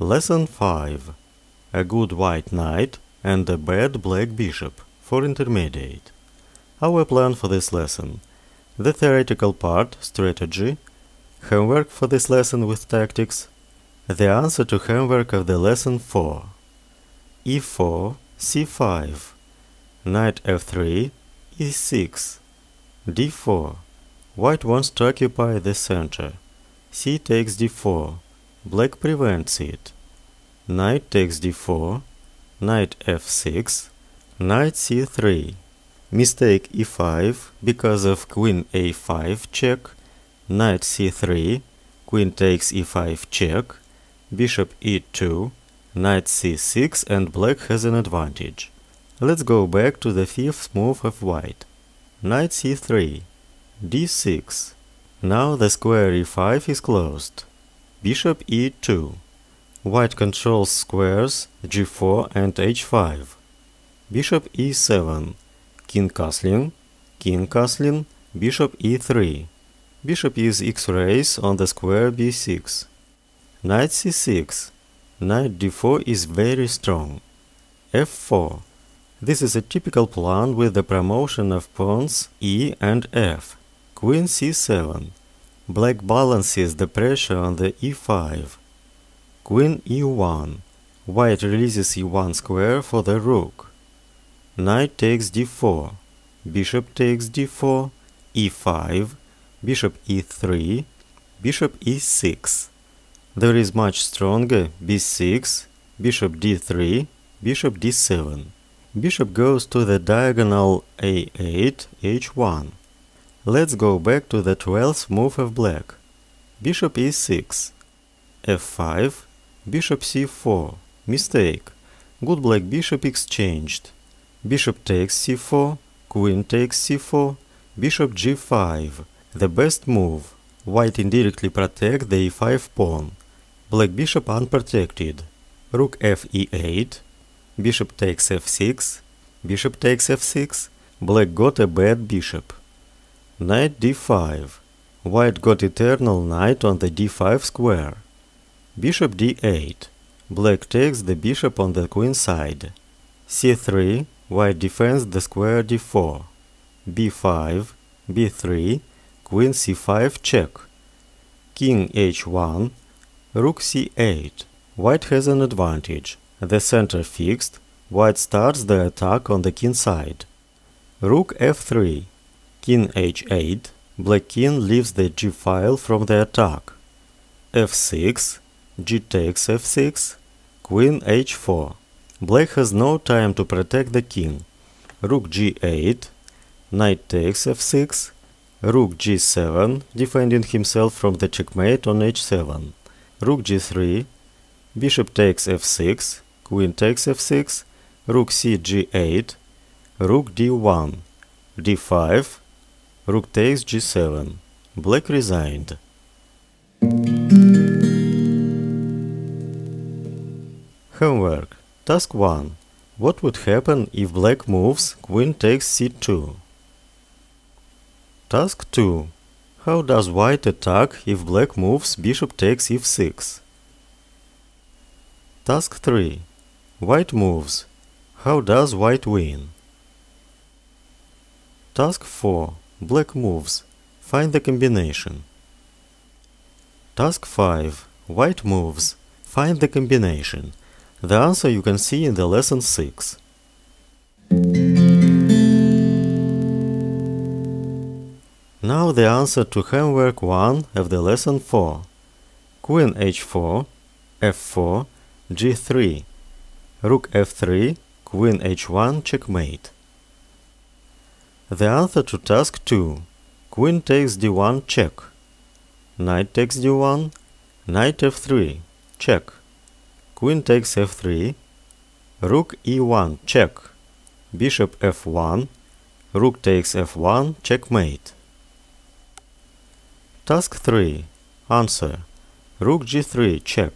Lesson 5. A good white knight and a bad black bishop for intermediate. Our plan for this lesson. The theoretical part, strategy. Homework for this lesson with tactics. The answer to homework of the lesson 4. e4, c5. Knight f3, e6. d4. White wants to occupy the center. C takes d4. Black prevents it. Knight takes d4. Knight f6. Knight c3. Mistake e5 because of queen a5 check. Knight c3. Queen takes e5 check. Bishop e2. Knight c6 and black has an advantage. Let's go back to the fifth move of white. Knight c3. d6. Now the square e5 is closed. Bishop e2. White controls squares g4 and h5. Bishop e7. King castling, bishop e3. Bishop is x-rays on the square b6. Knight c6. Knight d4 is very strong. f4. This is a typical plan with the promotion of pawns e and f. Queen c7. Black balances the pressure on the e5. Queen e1. White releases e1 square for the rook. Knight takes d4. Bishop takes d4. e5. Bishop e3. Bishop e6. There is much stronger b6. Bishop d3. Bishop d7. Bishop goes to the diagonal a8, h1. Let's go back to the 12th move of black. Bishop e6. f5. Bishop c4. Mistake. Good black bishop exchanged. Bishop takes c4. Queen takes c4. Bishop g5. The best move. White indirectly protect the e5 pawn. Black bishop unprotected. Rook f e8. Bishop takes f6. Bishop takes f6. Black got a bad bishop. Knight d5. White got eternal knight on the d5 square. Bishop d8. Black takes the bishop on the queen side. c3. White defends the square d4. b5. b3. Queen c5 check. King h1. Rook c8. White has an advantage. The center fixed. White starts the attack on the king side. Rook f3. King h8. Black king leaves the g file from the attack. f6. G takes f6. Queen h4. Black has no time to protect the king. Rook g8. Knight takes f6. Rook g7, defending himself from the checkmate on h7. Rook g3. Bishop takes f6. Queen takes f6. Rook c g8. Rook d1. d5. Rook takes g7. Black resigned. Homework. Task 1. What would happen if black moves queen takes c2? Task 2. How does white attack if black moves bishop takes f6? Task 3. White moves. How does white win? Task 4. Black moves. Find the combination. Task 5. White moves. Find the combination. The answer you can see in the lesson 6. Now the answer to homework 1 of the lesson 4. Queen h4, f4, g3. Rook f3, queen h1, checkmate. The answer to task 2. Queen takes d1, check. Knight takes d1. Knight f3, check. Queen takes f3. Rook e1, check. Bishop f1. Rook takes f1, checkmate. Task 3. Answer. Rook g3, check.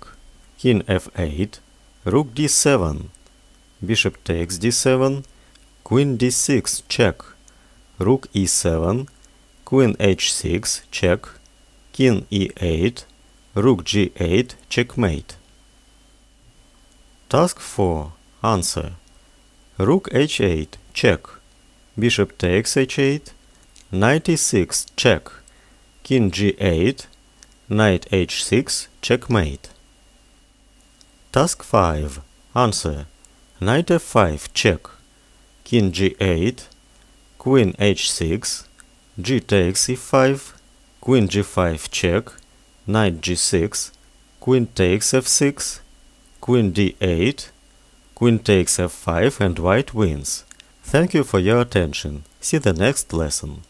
King f8. Rook d7. Bishop takes d7. Queen d6, check. Rook e7. Queen h6, check. King e8. Rook g8, checkmate. Task 4. Answer. Rook h8, check. Bishop takes h8. Knight e6, check. King g8. Knight h6, checkmate. Task 5. Answer. Knight f5, check. King g8. Queen h6. G takes e5. Queen g5, check. Knight g6. Queen takes f6. Queen d8. Queen takes f5 and white wins. Thank you for your attention. See the next lesson.